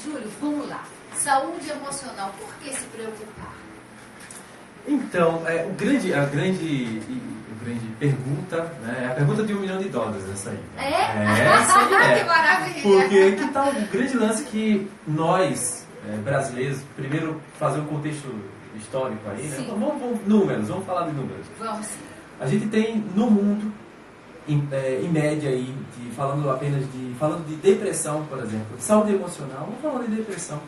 Júlio, vamos lá. Saúde emocional, por que se preocupar? Então, a grande pergunta, né? É a pergunta de $1 milhão essa aí. Essa aí é. Que maravilha! Porque que tal o grande lance que nós, brasileiros, primeiro fazer um contexto histórico aí, né? Então, vamos falar de números. Vamos sim. A gente tem no mundo, em média aí, falando de depressão, por exemplo, saúde emocional, vamos falar de depressão.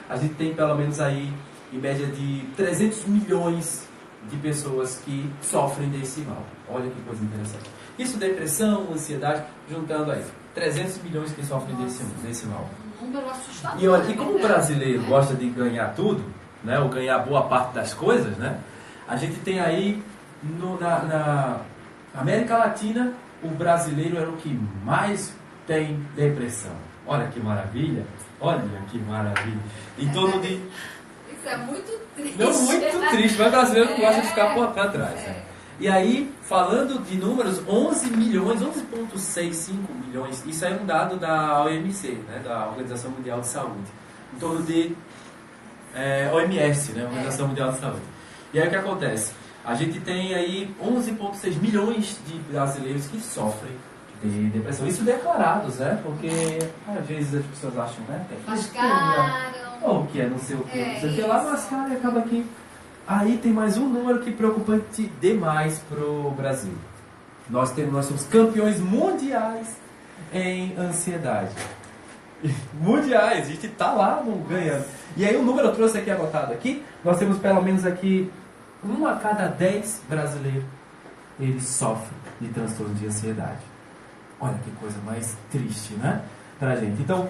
A gente tem pelo menos aí, em média de 300 milhões de pessoas que sofrem desse mal. Olha que coisa interessante. Isso, depressão, ansiedade, juntando aí, 300 milhões que sofrem desse mal. Um número assustador. E olha, e como o brasileiro gosta de ganhar tudo, né, ou ganhar boa parte das coisas, né, a gente tem aí, na América Latina, o brasileiro é o que mais tem depressão. Olha que maravilha. Olha que maravilha. Em torno de... Isso é muito triste. Não, muito triste, mas o brasileiro não gosta de ficar para trás. Né? E aí, falando de números, 11 milhões, 11,65 milhões, isso é um dado da OMC, né, da Organização Mundial de Saúde. Em torno de OMS, né, Organização Mundial de Saúde. E aí o que acontece? A gente tem aí 11,6 milhões de brasileiros que sofrem de depressão. Isso declarados, né? Porque às vezes as pessoas acham, né? Mascaram. Ou que é não sei o que, não sei o que lá, mascara e acaba aqui. Aí tem mais um número que é preocupante demais pro Brasil. Nós somos campeões mundiais em ansiedade. Mundiais, a gente tá lá ganhando. E aí o número eu trouxe aqui anotado aqui, nós temos pelo menos aqui 1 a cada 10 brasileiros, eles sofrem de transtorno de ansiedade. Olha que coisa mais triste, né? Pra gente. Então,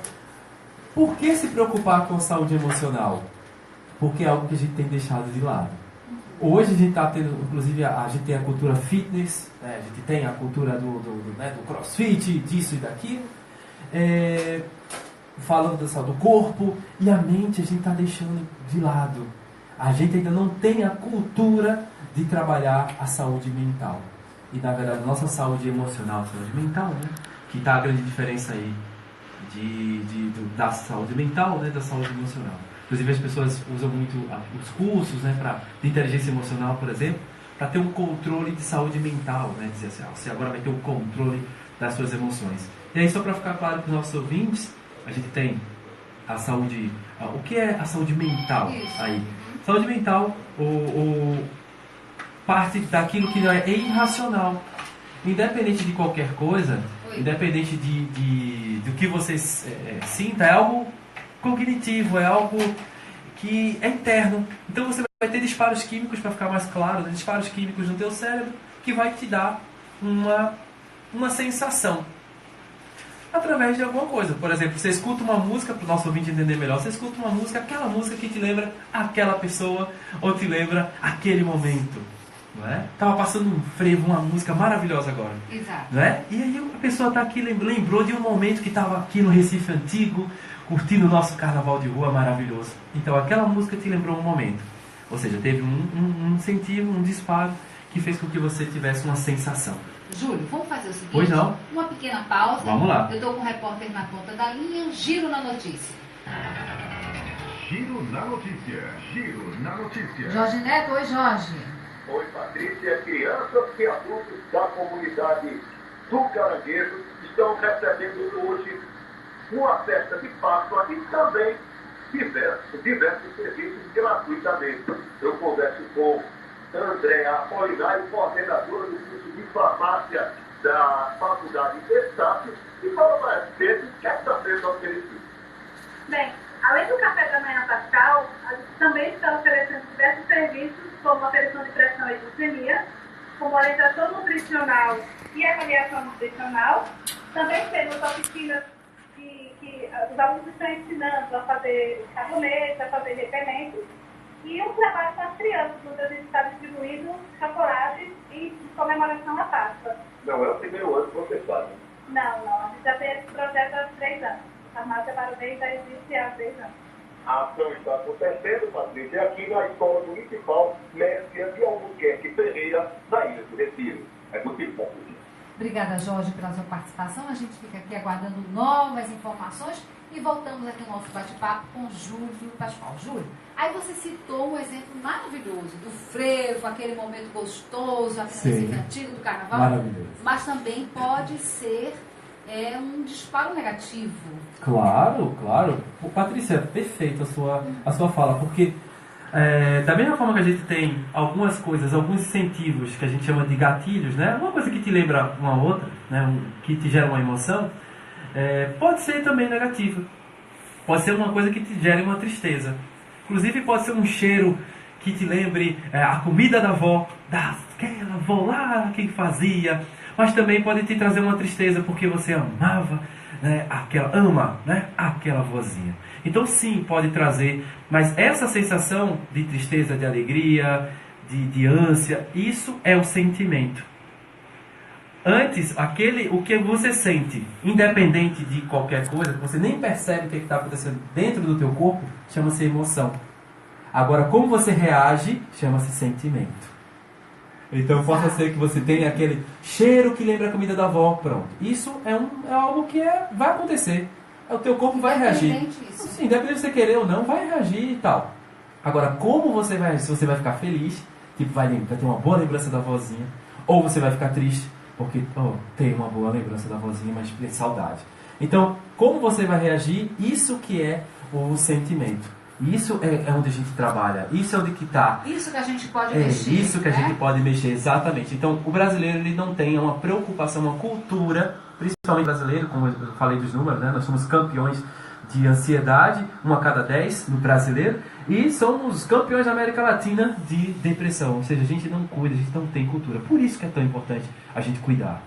por que se preocupar com saúde emocional? Porque é algo que a gente tem deixado de lado. Hoje a gente está tendo, inclusive, a gente tem a cultura fitness, né? A gente tem a cultura do crossfit, disso e daquilo. Falando da saúde do corpo, e a mente a gente está deixando de lado. A gente ainda não tem a cultura de trabalhar a saúde mental. E na verdade, nossa saúde emocional, saúde mental, né? Que está a grande diferença aí da saúde mental, né? Da saúde emocional. Inclusive as pessoas usam muito os cursos, né? De inteligência emocional, por exemplo, para ter um controle de saúde mental, né? Dizer assim, você agora vai ter um controle das suas emoções. E aí, só para ficar claro para os nossos ouvintes, a gente tem a saúde... O que é a saúde mental aí? Saúde mental, parte daquilo que é irracional. Independente de qualquer coisa, independente do que você sinta, é algo cognitivo, é algo que é interno. Então você vai ter disparos químicos, para ficar mais claro, né? Disparos químicos no teu cérebro, que vai te dar uma sensação. Através de alguma coisa. Por exemplo, você escuta uma música, para o nosso ouvinte entender melhor, você escuta uma música, aquela música que te lembra aquela pessoa, ou te lembra aquele momento. Não é? Tava passando um frevo, uma música maravilhosa agora. Exato. Não é? E aí a pessoa está aqui, lembrou de um momento que estava aqui no Recife Antigo, curtindo o nosso carnaval de rua maravilhoso. Então aquela música te lembrou um momento. Ou seja, teve um incentivo, um disparo, que fez com que você tivesse uma sensação. Júlio, vamos fazer o seguinte? Pois não. Uma pequena pausa. Vamos lá. Eu estou com o repórter na ponta da linha. Giro na notícia. Giro na notícia. Giro na notícia. Jorge Neto, oi Jorge. Oi Patrícia, crianças e adultos da comunidade do Caranguejo estão recebendo hoje uma festa de Páscoa e também diversos serviços gratuitamente. Eu converso com Andréa Apolinário, coordenadora do curso de farmácia da Faculdade de Estácio, e fala mais cedo o que está sendo oferecido. Bem, além do café da manhã pascal, a gente também está oferecendo diversos serviços, como aferição de pressão e glicemia, como orientação nutricional e avaliação nutricional. Também temos oficinas que os alunos estão ensinando a fazer sabonete, a fazer repelentes, e um trabalho com as crianças, onde a gente está distribuindo chocolates em comemoração à Páscoa. Não é o primeiro ano que você faz. Não, a gente já tem esse projeto há 3 anos. A farmácia para o bem já existe há 3 anos. A ação está acontecendo, Patrícia, aqui na Escola Municipal Mércia de Albuquerque Ferreira, na Ilha do Retiro. É muito bom. Obrigada, Jorge, pela sua participação. A gente fica aqui aguardando novas informações e voltamos aqui ao nosso bate-papo com Júlio Pascoal. Júlio, aí você citou um exemplo maravilhoso do frevo, aquele momento gostoso, aquele música antigo do carnaval. Maravilhoso. Mas também pode ser um disparo negativo. Claro, claro. Patrícia, perfeita a sua fala, porque da mesma forma que a gente tem algumas coisas, alguns incentivos que a gente chama de gatilhos, né? Uma coisa que te lembra uma outra, né? Que te gera uma emoção, pode ser também negativa. Pode ser uma coisa que te gere uma tristeza. Inclusive pode ser um cheiro que te lembre a comida da avó, daquela avó lá que fazia. Mas também pode te trazer uma tristeza porque você amava, né, ama, né, aquela vozinha. Então sim, pode trazer, mas essa sensação de tristeza, de alegria, de ânsia, isso é o sentimento. Antes, o que você sente, independente de qualquer coisa, que você nem percebe o que está acontecendo dentro do teu corpo, chama-se emoção. Agora, como você reage, chama-se sentimento. Então, possa ser que você tenha aquele cheiro que lembra a comida da avó. Pronto. Isso é algo que vai acontecer. O teu corpo vai reagir. Sim, independente de você querer ou não, vai reagir e tal. Agora, como você vai reagir? Se você vai ficar feliz, tipo, vai ter uma boa lembrança da vozinha, ou você vai ficar triste, porque tem uma boa lembrança da vozinha, mas tem saudade. Então, como você vai reagir, isso que é o sentimento. Isso é onde a gente trabalha, isso é onde que está. Isso que a gente pode mexer. Isso que a gente pode mexer, exatamente. Então, o brasileiro ele não tem uma preocupação, uma cultura, principalmente brasileiro, como eu falei dos números, né? Nós somos campeões de ansiedade, 1 a cada 10 no brasileiro, e somos campeões da América Latina de depressão. Ou seja, a gente não cuida, a gente não tem cultura. Por isso que é tão importante a gente cuidar.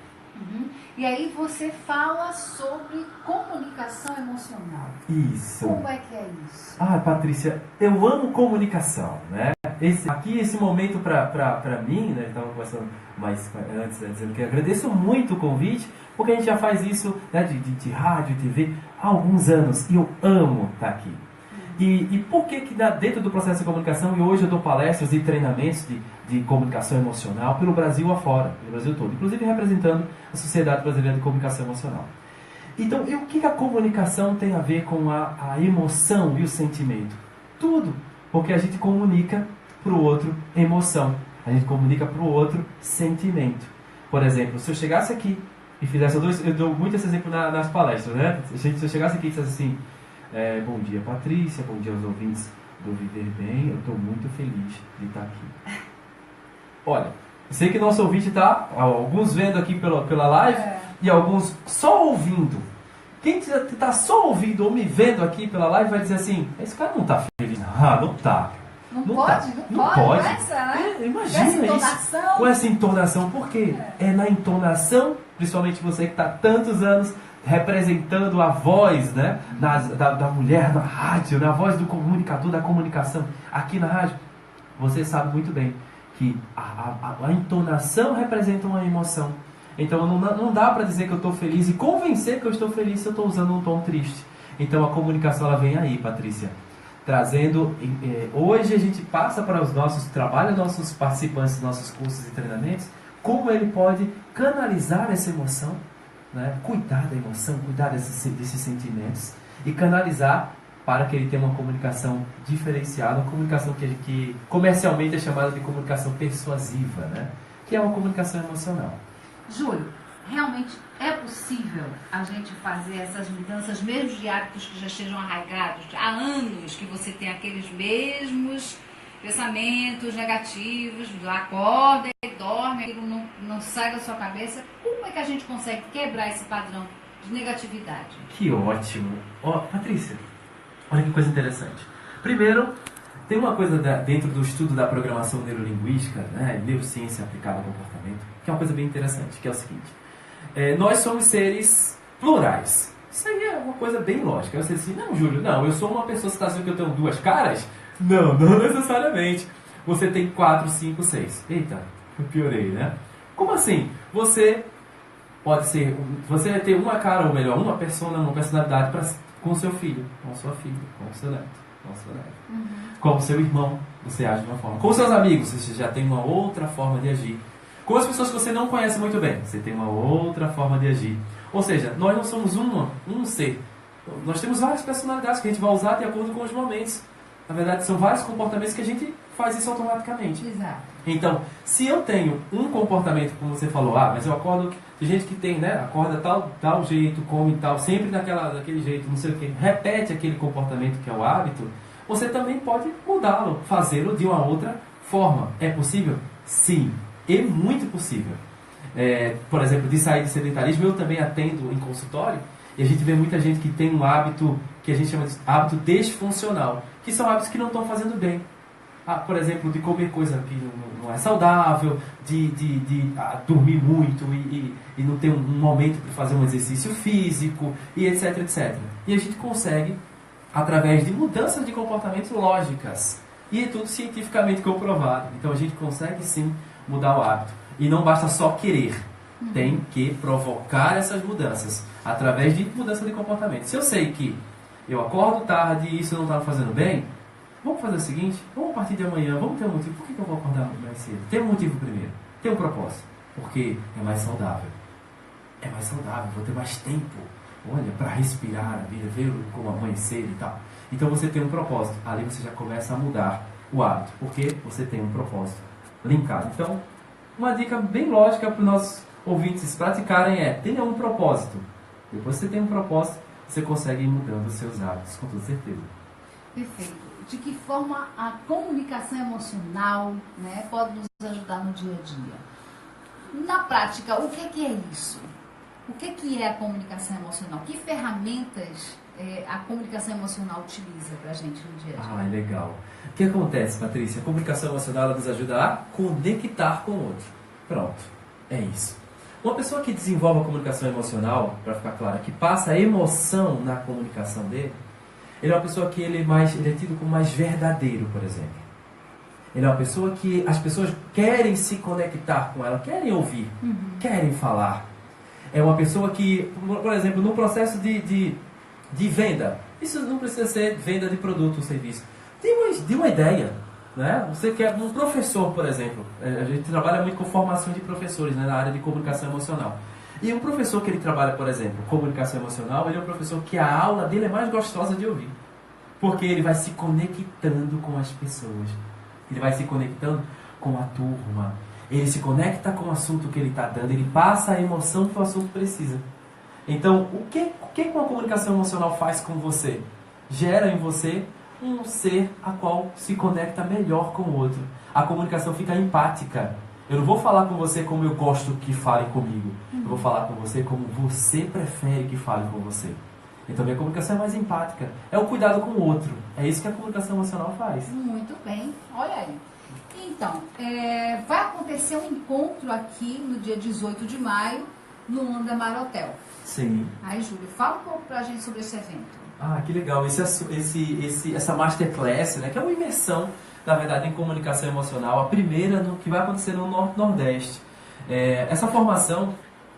E aí você fala sobre comunicação emocional. Isso. Como é que é isso? Patrícia, eu amo comunicação, né? Esse momento para mim, né? Estava conversando mais antes, né, dizendo que eu agradeço muito o convite, porque a gente já faz isso, né, de rádio, TV, há alguns anos, e eu amo estar aqui. E por que dentro do processo de comunicação, e hoje eu dou palestras e treinamentos de comunicação emocional pelo Brasil afora, pelo Brasil todo, inclusive representando a Sociedade Brasileira de Comunicação Emocional. Então, o que a comunicação tem a ver com a emoção e o sentimento? Tudo, porque a gente comunica para o outro emoção, a gente comunica para o outro sentimento. Por exemplo, se eu chegasse aqui e fizesse, eu dou muito esse exemplo nas palestras, né? Se eu chegasse aqui e dissesse assim, bom dia Patrícia, bom dia aos ouvintes do Viver Bem, eu estou muito feliz de estar aqui. Olha, eu sei que nosso ouvinte está, alguns vendo aqui pela live e alguns só ouvindo. Quem está só ouvindo ou me vendo aqui pela live vai dizer assim, esse cara não está feliz. Não está. Não pode. Com essa, né? Imagina isso. Com essa entonação. Por quê? É na entonação, principalmente você que está há tantos anos representando a voz, né, da mulher na rádio, na voz do comunicador, da comunicação aqui na rádio. Você sabe muito bem que a entonação representa uma emoção. Então não dá para dizer que eu estou feliz e convencer que eu estou feliz se eu estou usando um tom triste. Então a comunicação ela vem aí, Patrícia, trazendo... hoje a gente passa para os nossos trabalhos, nossos participantes dos nossos cursos e treinamentos, como ele pode canalizar essa emoção, né? Cuidar da emoção, cuidar desses sentimentos e canalizar para que ele tenha uma comunicação diferenciada, uma comunicação que comercialmente é chamada de comunicação persuasiva, né? Que é uma comunicação emocional. Júlio, realmente é possível a gente fazer essas mudanças, mesmo de hábitos que já estejam arraigados, há anos que você tem aqueles mesmos pensamentos negativos, acorda e dorme, aquilo não sai da sua cabeça. Como é que a gente consegue quebrar esse padrão de negatividade? Que ótimo! Patrícia, olha que coisa interessante. Primeiro, tem uma coisa dentro do estudo da programação neurolinguística, né, neurociência aplicada ao comportamento, que é uma coisa bem interessante, que é o seguinte. Nós somos seres plurais. Isso aí é uma coisa bem lógica. Você diz assim, não, Júlio, não, eu sou uma pessoa, você está dizendo que eu tenho duas caras? Não necessariamente. Você tem 4, 5, 6. Eita, eu piorei, né? Como assim? Você pode ser... Você vai ter uma cara, ou melhor, uma personalidade com o seu filho, com a sua filha, com o seu neto, com o seu neto. Com o seu irmão, você age de uma forma. Com os seus amigos, você já tem uma outra forma de agir. Com as pessoas que você não conhece muito bem, você tem uma outra forma de agir. Ou seja, nós não somos um ser. Nós temos várias personalidades que a gente vai usar de acordo com os momentos. Na verdade, são vários comportamentos que a gente faz isso automaticamente. Exato. Então, se eu tenho um comportamento, como você falou, mas eu acordo, tem gente que tem, né, acorda tal jeito, come tal, sempre daquele jeito, não sei o que, repete aquele comportamento que é o hábito, você também pode mudá-lo, fazê-lo de uma outra forma. É possível? Sim, é muito possível. Por exemplo, de sair do sedentarismo, eu também atendo em consultório, e a gente vê muita gente que tem um hábito que a gente chama de hábito disfuncional, que são hábitos que não estão fazendo bem. Por exemplo, de comer coisa que não é saudável, de dormir muito e não ter um momento para fazer um exercício físico, e etc, etc. E a gente consegue, através de mudanças de comportamentos lógicas. E é tudo cientificamente comprovado. Então a gente consegue sim mudar o hábito. E não basta só querer. Tem que provocar essas mudanças através de mudança de comportamento. Se eu sei que eu acordo tarde e isso não está me fazendo bem, vamos fazer o seguinte, vamos a partir de amanhã, vamos ter um motivo. Por que eu vou acordar mais cedo? Tem um motivo primeiro, tem um propósito. Porque é mais saudável. É mais saudável, vou ter mais tempo. Olha, para respirar a vida, ver como amanhecer e tal. Então você tem um propósito. Ali você já começa a mudar o hábito. Porque você tem um propósito linkado. Então, uma dica bem lógica para os nossos ouvintes praticarem tenha um propósito. Depois que você tem um propósito, você consegue ir mudando os seus hábitos, com toda certeza. Perfeito. De que forma a comunicação emocional, né, pode nos ajudar no dia a dia? Na prática, o que é isso? O que é a comunicação emocional? Que ferramentas a comunicação emocional utiliza para a gente no dia a dia? Legal. O que acontece, Patrícia? A comunicação emocional ela nos ajuda a conectar com o outro. Pronto, é isso. Uma pessoa que desenvolve a comunicação emocional, para ficar claro, que passa a emoção na comunicação dele, ele é uma pessoa que ele é tido como mais verdadeiro, por exemplo. Ele é uma pessoa que as pessoas querem se conectar com ela, querem ouvir, querem falar. É uma pessoa que, por exemplo, no processo de venda, isso não precisa ser venda de produto ou serviço, de uma ideia. Né? Você quer um professor, por exemplo, a gente trabalha muito com formação de professores, né, na área de comunicação emocional. E um professor que ele trabalha, por exemplo, comunicação emocional, ele é um professor que a aula dele é mais gostosa de ouvir. Porque ele vai se conectando com as pessoas. Ele vai se conectando com a turma. Ele se conecta com o assunto que ele está dando. Ele passa a emoção que o assunto precisa. Então, o que uma comunicação emocional faz com você? Gera em você um ser a qual se conecta melhor com o outro. A comunicação fica empática. Eu não vou falar com você como eu gosto que falem comigo. Eu vou falar com você como você prefere que falem com você. Então, minha comunicação é mais empática. É o cuidado com o outro. É isso que a comunicação emocional faz. Muito bem. Olha aí. Então, vai acontecer um encontro aqui no dia 18 de maio, no Andamar Hotel. Sim. Aí, Júlio, fala um pouco pra gente sobre esse evento. Que legal. Essa masterclass, né, que é uma imersão, na verdade, em comunicação emocional, a primeira que vai acontecer no Norte-Nordeste. Essa formação,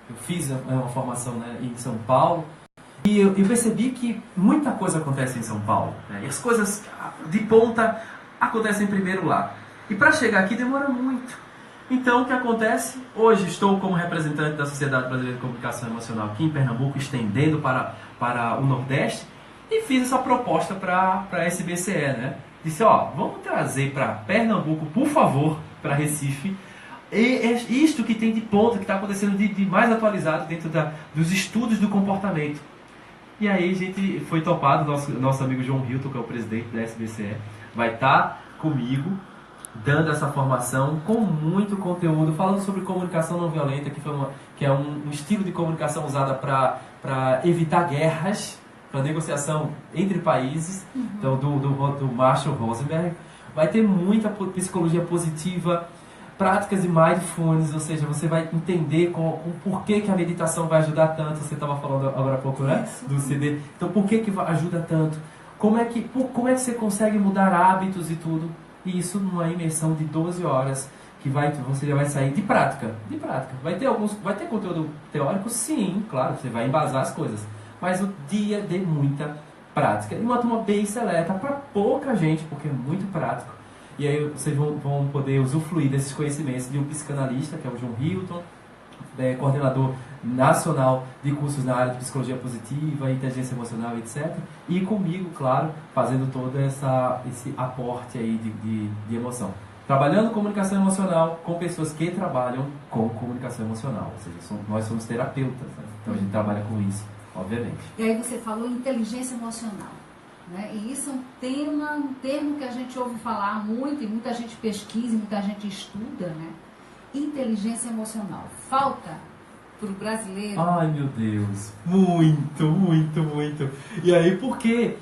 eu fiz uma formação, né, em São Paulo, e eu percebi que muita coisa acontece em São Paulo. Né, e as coisas de ponta acontecem primeiro lá. E para chegar aqui demora muito. Então, o que acontece? Hoje estou como representante da Sociedade Brasileira de Comunicação Emocional aqui em Pernambuco, estendendo para o Nordeste, e fiz essa proposta para a SBCE, né? Disse, vamos trazer para Pernambuco, por favor, para Recife, isto que tem de ponta, que está acontecendo de mais atualizado dentro dos estudos do comportamento. E aí a gente foi topado, nosso amigo João Hilton, que é o presidente da SBCE, vai estar comigo, dando essa formação com muito conteúdo, falando sobre comunicação não violenta, que é um estilo de comunicação usada para evitar guerras, para negociação entre países, então do Marshall Rosenberg. Vai ter muita psicologia positiva, práticas de mindfulness, ou seja, você vai entender com por que a meditação vai ajudar tanto. Você estava falando agora há pouco, né, do CD. Então, por que ajuda tanto? Como é que você consegue mudar hábitos e tudo? E isso numa imersão de 12 horas, que você já vai sair de prática. Vai ter conteúdo teórico? Sim, claro, você vai embasar as coisas. Mas o dia de muita prática. E uma turma bem seleta, para pouca gente, porque é muito prático. E aí vocês vão poder usufruir desses conhecimentos de um psicanalista, que é o João Hilton, coordenador nacional de cursos na área de psicologia positiva, inteligência emocional, etc. E comigo, claro, fazendo todo esse aporte aí de emoção. Trabalhando comunicação emocional com pessoas que trabalham com comunicação emocional. Ou seja, nós somos terapeutas, né? Então a gente trabalha com isso, obviamente. E aí você falou inteligência emocional, né? E isso é um termo que a gente ouve falar muito, e muita gente pesquisa, muita gente estuda, né? Inteligência emocional. Falta para o brasileiro. Ai, meu Deus. Muito, muito, muito. E aí, porque,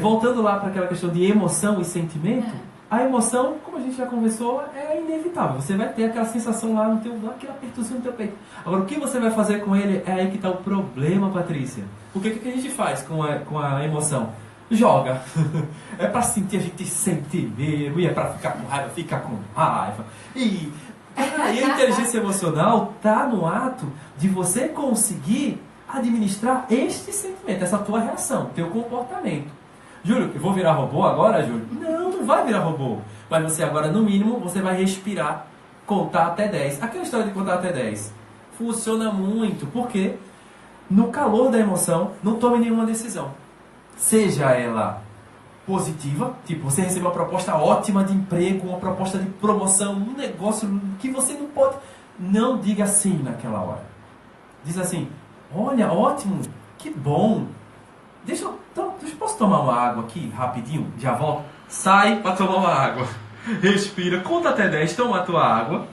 voltando lá para aquela questão de emoção e sentimento, a emoção, como a gente já conversou, é inevitável. Você vai ter aquela sensação lá no teu, aquele apertozinho no teu peito. Agora, o que você vai fazer com ele é aí que está o problema, Patrícia. Porque o que a gente faz com a emoção? Joga. É para sentir, a gente sente mesmo. E é para ficar com raiva, fica com raiva. E a inteligência emocional está no ato de você conseguir administrar este sentimento, essa tua reação, teu comportamento. Júlio, eu vou virar robô agora, Júlio? Não vai virar robô. Mas você agora, no mínimo, você vai respirar, contar até 10. Aquela história de contar até 10 funciona muito, porque no calor da emoção, não tome nenhuma decisão. Seja ela positiva, tipo, você recebeu uma proposta ótima de emprego, uma proposta de promoção, um negócio que você não pode... Não diga sim naquela hora. Diz assim, olha, ótimo, que bom. Posso tomar uma água aqui, rapidinho? Já volto. Sai para tomar uma água. Respira, conta até 10, toma a tua água.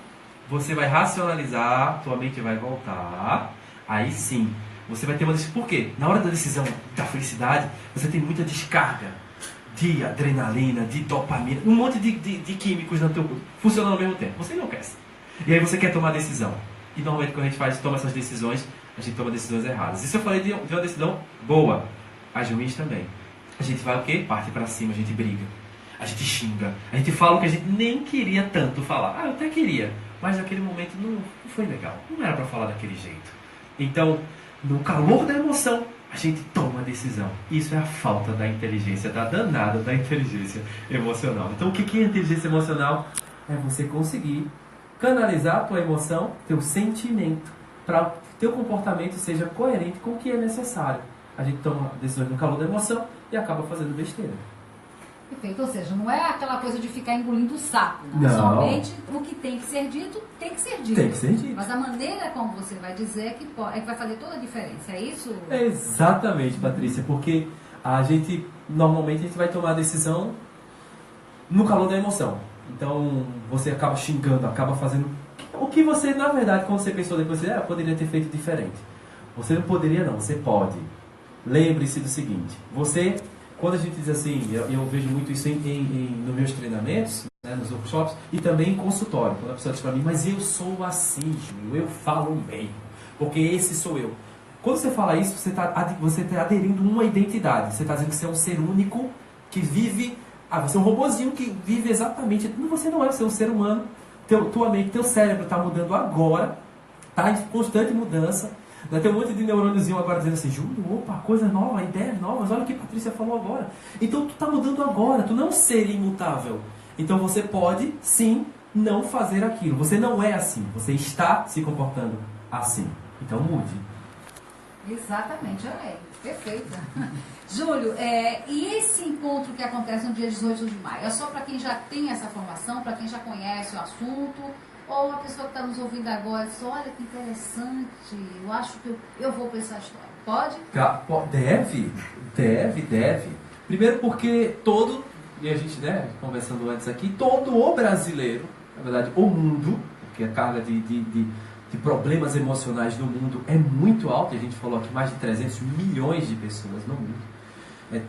Você vai racionalizar, tua mente vai voltar. Aí sim, você vai ter uma decisão. Por quê? Na hora da decisão da felicidade, você tem muita descarga de adrenalina, de dopamina, um monte de químicos no teu corpo, funcionando ao mesmo tempo. Você enlouquece. E aí você quer tomar decisão. E normalmente quando a gente toma essas decisões, a gente toma decisões erradas. Isso eu falei de uma decisão boa. As ruins também. A gente vai o quê? Parte pra cima, a gente briga. A gente xinga. A gente fala o que a gente nem queria tanto falar. Eu até queria. Mas naquele momento não foi legal. Não era pra falar daquele jeito. Então, no calor da emoção, a gente toma a decisão. Isso é a falta da inteligência, da danada da inteligência emocional. Então, o que é inteligência emocional? É você conseguir canalizar a tua emoção, teu sentimento, para que teu comportamento seja coerente com o que é necessário. A gente toma decisões no calor da emoção e acaba fazendo besteira. Perfeito, ou seja, não é aquela coisa de ficar engolindo o sapo. Não. Somente o que tem que ser dito, tem que ser dito. Tem que ser dito. Mas a maneira como você vai dizer é que vai fazer toda a diferença, é isso? Exatamente, Patrícia, porque normalmente a gente vai tomar a decisão no calor da emoção. Então, você acaba xingando, acaba fazendo o que você, na verdade, quando você pensou depois, você poderia ter feito diferente. Você não poderia não, você pode. Lembre-se do seguinte, quando a gente diz assim, eu vejo muito isso nos meus treinamentos, né, nos workshops, e também em consultório, quando a pessoa diz para mim, mas eu sou assim, Júlio, eu falo bem, porque esse sou eu. Quando você fala isso, você está aderindo uma identidade, você está dizendo que você é um ser único, que vive, você é um robozinho que vive exatamente, você não é, você é um ser humano, tua mente, teu cérebro está mudando agora, está em constante mudança. Tem um monte de neurôniozinho agora dizendo assim, Júlio, opa, coisa nova, ideias novas, olha o que a Patrícia falou agora. Então tu está mudando agora, tu não é um ser imutável. Então você pode, sim, não fazer aquilo. Você não é assim, você está se comportando assim. Então mude. Exatamente, perfeita. Júlio, e esse encontro que acontece no dia 18 de maio? É só para quem já tem essa formação, para quem já conhece o assunto? Ou a pessoa que está nos ouvindo agora diz, olha que interessante, eu acho que eu vou para essa história. Pode? Deve. Primeiro porque e a gente, conversando antes aqui, todo o brasileiro, na verdade o mundo, porque a carga de problemas emocionais no mundo é muito alta, a gente falou aqui mais de 300 milhões de pessoas no mundo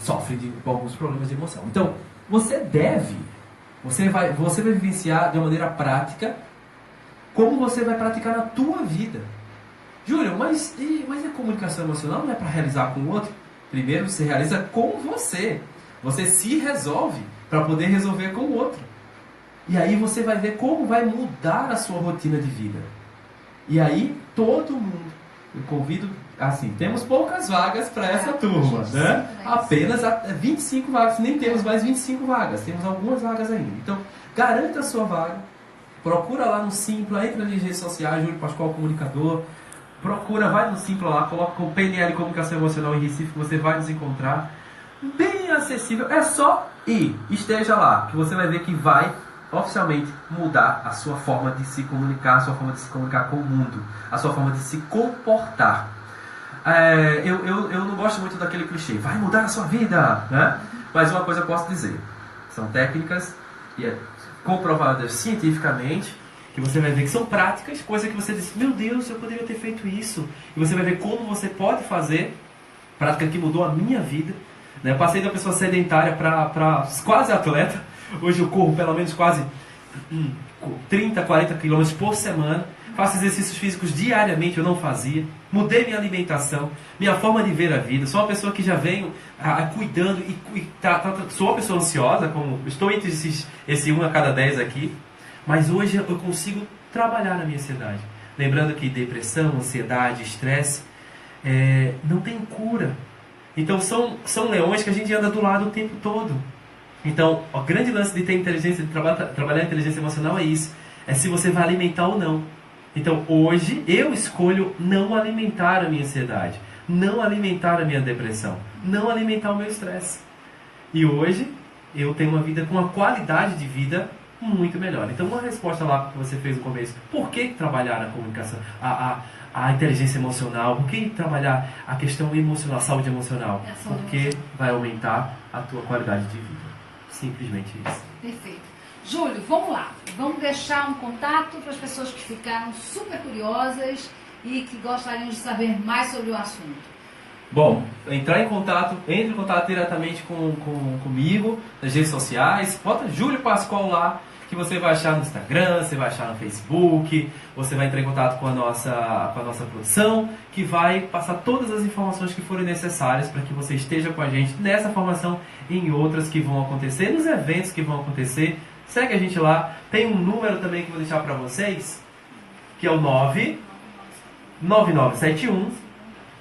sofrem de alguns problemas de emoção. Então, você vai vivenciar de uma maneira prática como você vai praticar na tua vida. Júlio, mas a comunicação emocional não é para realizar com o outro? Primeiro você realiza com você. Você se resolve para poder resolver com o outro. E aí você vai ver como vai mudar a sua rotina de vida. E aí todo mundo, eu convido assim, temos poucas vagas para essa turma, né? Apenas 25 vagas, nem temos mais 25 vagas, temos algumas vagas ainda. Então, garanta a sua vaga, procura lá no Simpla, entra nas redes sociais, Júlio Pascoal Comunicador, procura, vai no Simpla lá, coloca o PNL Comunicação Emocional em Recife, que você vai nos encontrar. Bem acessível, é só ir, esteja lá, que você vai ver que vai oficialmente mudar a sua forma de se comunicar, a sua forma de se comunicar com o mundo, a sua forma de se comportar. Eu não gosto muito daquele clichê, vai mudar a sua vida, né? Mas uma coisa eu posso dizer, são técnicas e comprovadas cientificamente, que você vai ver que são práticas, coisa que você diz, meu Deus, eu poderia ter feito isso. E você vai ver como você pode fazer, prática que mudou a minha vida. Né? Eu passei da pessoa sedentária para quase atleta. Hoje eu corro pelo menos quase 30, 40 quilômetros por semana. Faço exercícios físicos diariamente, eu não fazia. Mudei minha alimentação, minha forma de ver a vida. Sou uma pessoa que já venho cuidando e sou uma pessoa ansiosa, como estou entre esse 1 a cada 10 aqui. Mas hoje eu consigo trabalhar na minha ansiedade. Lembrando que depressão, ansiedade, estresse não tem cura. Então são leões que a gente anda do lado o tempo todo. Então o grande lance de ter inteligência, de trabalhar a inteligência emocional é isso. É se você vai alimentar ou não. Então hoje eu escolho não alimentar a minha ansiedade, não alimentar a minha depressão, não alimentar o meu estresse. E hoje eu tenho uma vida com uma qualidade de vida muito melhor. Então uma resposta lá que você fez no começo, por que trabalhar a comunicação, a inteligência emocional, por que trabalhar a questão emocional, a saúde emocional? Porque vai aumentar a tua qualidade de vida. Simplesmente isso. Perfeito. Júlio, vamos lá. Vamos deixar um contato para as pessoas que ficaram super curiosas e que gostariam de saber mais sobre o assunto. Bom, entre em contato diretamente comigo nas redes sociais. Bota Júlio Pascoal lá, que você vai achar no Instagram, você vai achar no Facebook, você vai entrar em contato com a nossa produção, que vai passar todas as informações que forem necessárias para que você esteja com a gente nessa formação e em outras que vão acontecer, nos eventos que vão acontecer. Segue a gente lá. Tem um número também que eu vou deixar para vocês, que é o 99971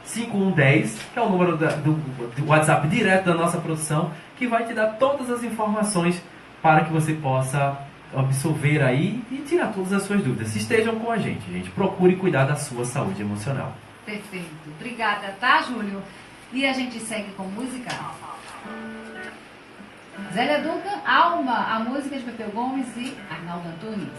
5110, que é o número do WhatsApp direto da nossa produção, que vai te dar todas as informações para que você possa absorver aí e tirar todas as suas dúvidas. Estejam com a gente, gente. Procure cuidar da sua saúde emocional. Perfeito. Obrigada, tá, Júlio? E a gente segue com música. Zélia Duncan, Alma, a música de Pepeu Gomes e Arnaldo Antunes.